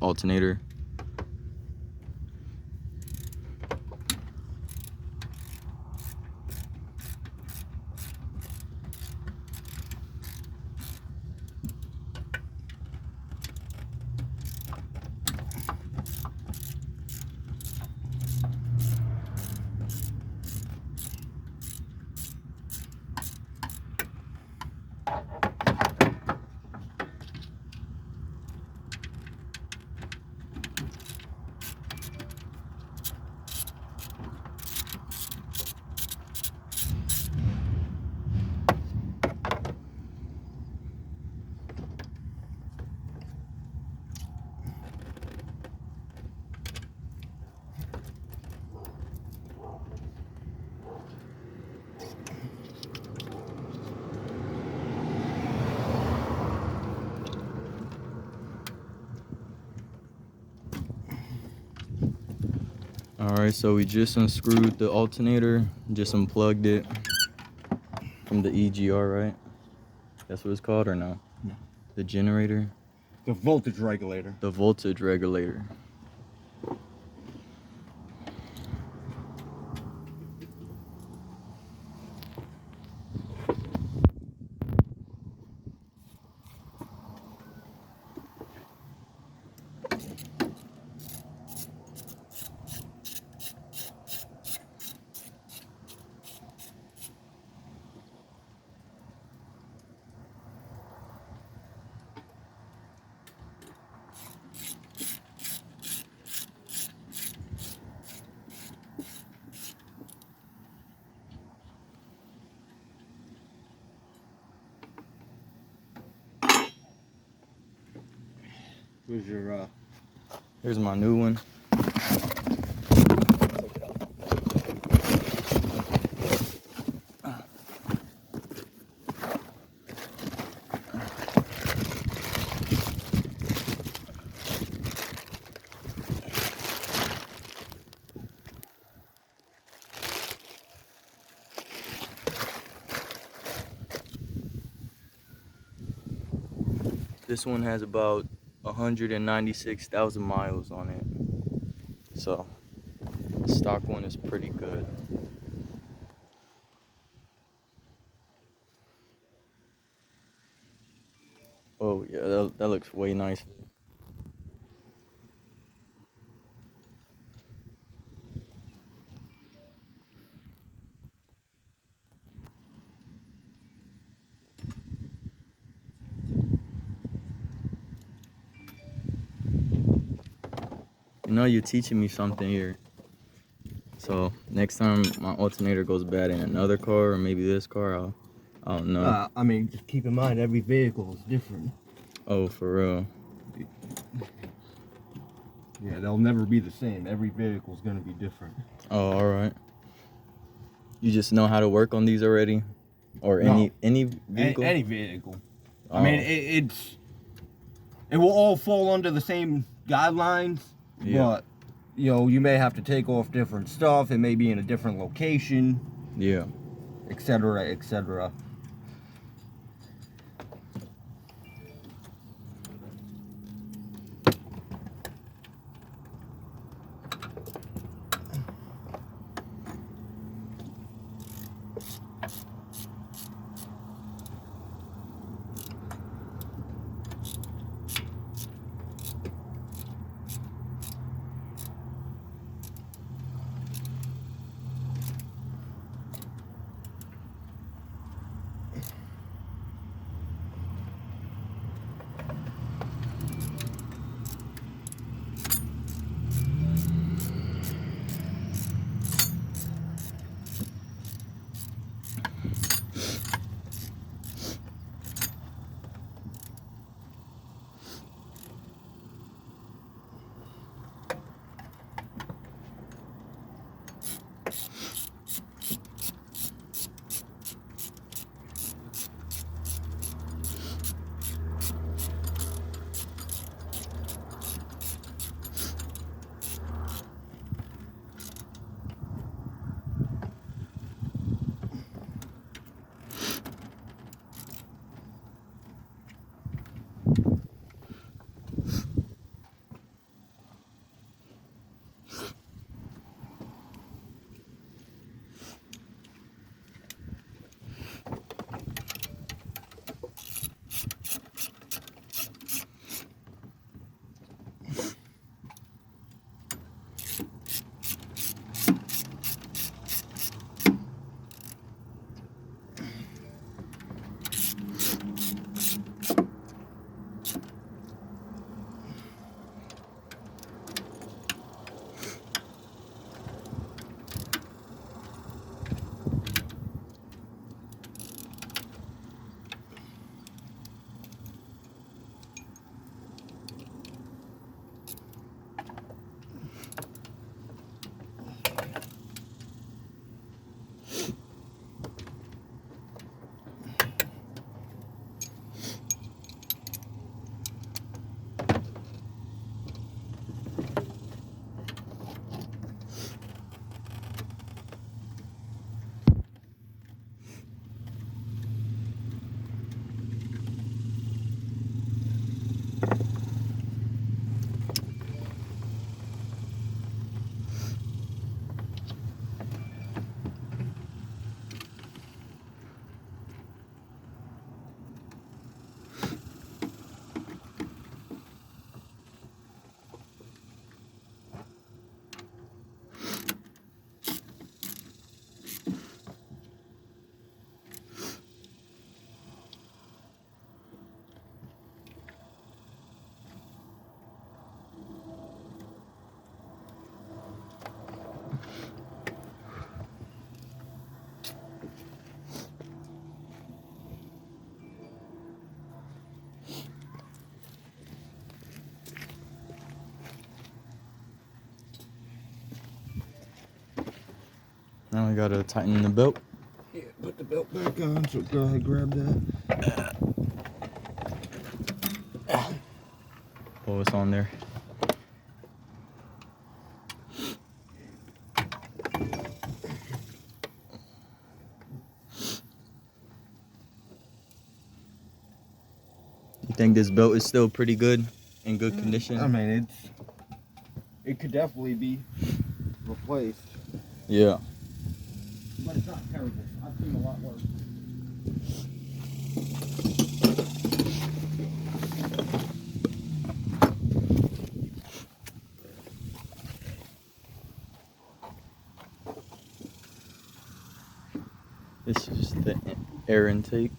alternator. Alright, so we just unscrewed the alternator, just unplugged it from the EGR, right? That's what it's called, or no? No. The generator? The voltage regulator. The voltage regulator. Where's your Here's my new one. This one has about 196,000 miles on it. So, the stock one is pretty good. Oh yeah, that looks way nice. You know, you're teaching me something here. So next time my alternator goes bad in another car, or maybe this car, I don't know. I mean, just keep in mind every vehicle is different. Oh, for real? Yeah, they'll never be the same. Every vehicle is going to be different. Oh, all right. You just know how to work on these already, or No. any vehicle? Any vehicle. Oh. I mean, it will all fall under the same guidelines, Yeah. but you know, you may have to take off different stuff. It may be in a different location. Yeah. Etc. Etc. Now we gotta tighten the belt. Yeah, put the belt back on, so go ahead, grab that. Pull what's on there. You think this belt is still pretty good, in good condition? I mean, it could definitely be replaced. Yeah. But it's not terrible. I've seen a lot worse. This is the air intake.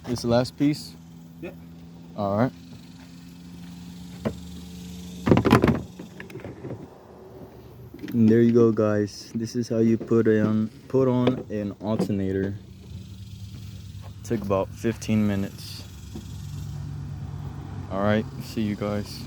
This the last piece? Yep. All right. And there you go, guys. This is how you put on an alternator. Took about 15 minutes. All right. See you guys.